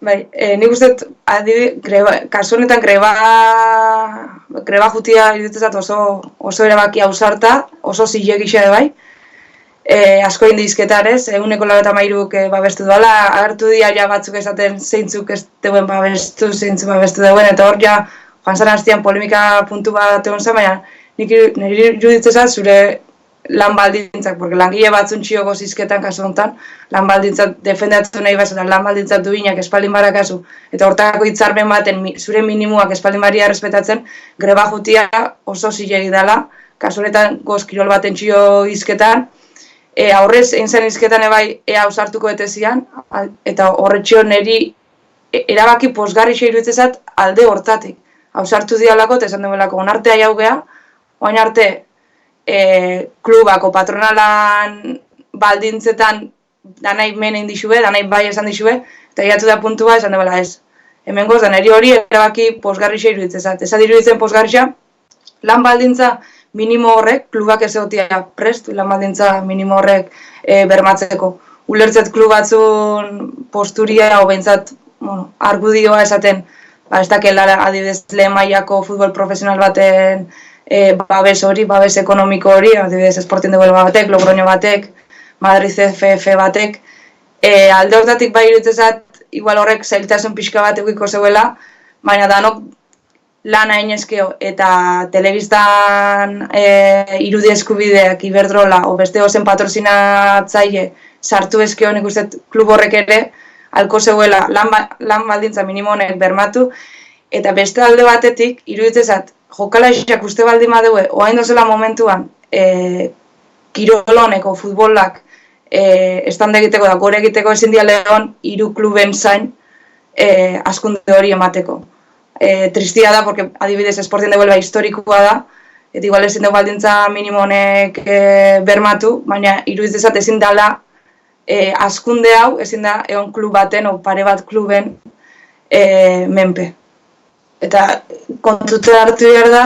Bai, nik uste kasu honetan greba jutia iruditzat oso erabaki ausarta, oso zilegixe bai. Asko indizketarez, 93%k babestu duela, agertu dira ja batzuk esaten zeintzuk ez deuen babestu, zeintzuk babestu deuen, eta hor ja, joan zara hastian polemika puntu bat egon zen, baina niri iruditzezat zure lan baldintzak, porque langile batzun txioko zizketan kasu honetan, lan baldintzak defendatu nahi bazela, lan baldintzak duinak espaldin barakazu, eta hortako hitzarmen baten zure minimuak espaldin baria errespetatzen, greba jutia oso zilegi dela, kasu honetan goz kirol baten txio hizketan, aurrez egin zen hizketan ebai ea ausartuko etezian, eta horretxio niri erabaki posgarri iruditzezat alde hortatik. Ausartu dialako, eta esan duelako, onartea jaugea, oain arte, klubako patronalan baldintzetan danai men egin dixue, danai bai esan dixue, eta egatu da puntua esan dela ez. Hemen goz, danari hori erabaki posgarrixa iruditzezat. Ez iruditzen posgarrixa, lan baldintza minimo horrek, klubak ez egotia prest, lan baldintza minimo horrek bermatzeko. Ulertzet klub batzun posturia, o behintzat, argudioa esaten, ez dakela adibidez lehen mailako futbol profesional baten babes hori, babes ekonomiko hori, adibidez Sporting de Huelva batek, Logroño batek, Madrid CFF batek, alde hortatik bai iruditzezat, igual horrek zailtasun pixka bat egiko zeuela, baina danok lan hainezkeo eta telebistan irudi eskubideak Iberdrola o beste ozen patrozinatzaile sartu ezkeo nik uste klub horrek ere alko zeuela lan baldintza minimo honek bermatu, eta beste alde batetik iruditzezat jokalaixak uste baldin badeue, oain dozela momentuan kiroloneko futbolak estande egiteko da gore egiteko ezin dia lehon 3 kluben zain askunde hori emateko. Tristia da, porque adibidez Sporting de Huelva historikoa da, eta igual ezin dugu baldintza minimo honek bermatu, baina iruditzezat ezin dela askunde hau, ezin da egon klub baten o pare bat kluben menpe. Eta kontutzen hartu behar da,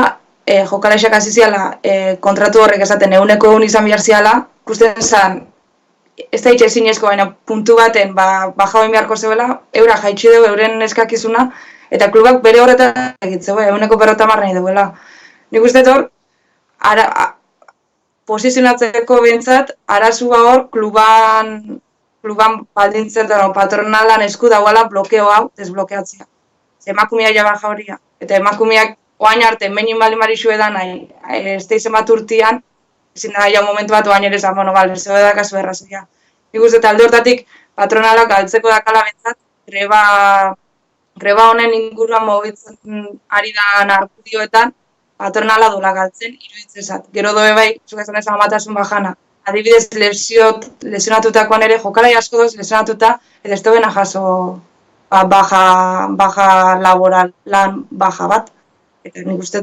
jokalaisak hasi ziala kontratu horrek esaten 100% izan behar ziala, ikusten zen, ez da hitz ezinezko, baina puntu baten baja hoin beharko zeuela, eura jaitsi dugu euren eskakizuna, eta klubak bere horretan egitzeu, 150 nahi duela. Nik uste hor, posizionatzeko behintzat, arazua hor kluban baldintzetan o patronalan esku dagoela blokeo hau desblokeatzea. Emakumea ja baja horia. Eta emakumeak oain arte menin bali marixu edan nahi, ez teizen bat urtian, ezin da ja momentu bat oain ere zan, bale, zeu edakazu errazia. Nik uste talde hortatik patronalak galtzeko dakala bentzat, greba honen inguruan mogitzen ari da argudioetan, patronala dola galtzen iruditzezat. Gero dobe bai, zuk esan ezan amatasun bajana. Adibidez, lesionatutakoan ere jokalai asko doz lesionatuta, eta ez dobena jaso baja laboral, lan baja bat. Eta nik uste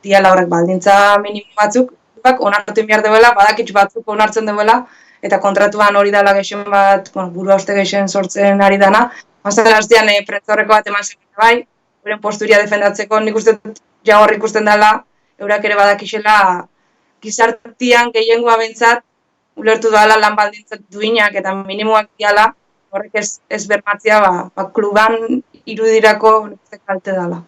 diala horrek baldintza minimo batzuk, onartu behar duela, badakitz batzuk onartzen duela, eta kontratuan hori dela gehien bat, burua uste gehien sortzen ari dana. Mazela hastean prentza bat eman zen bai, euren posturia defendatzeko, nik uste ja hor ikusten dela, eurak ere badakixela gizartian gehiengoa bentsat, ulertu dela lan baldintzak duinak eta minimoak diala, horrek ez bermatzea kluban irudirako kalte dela.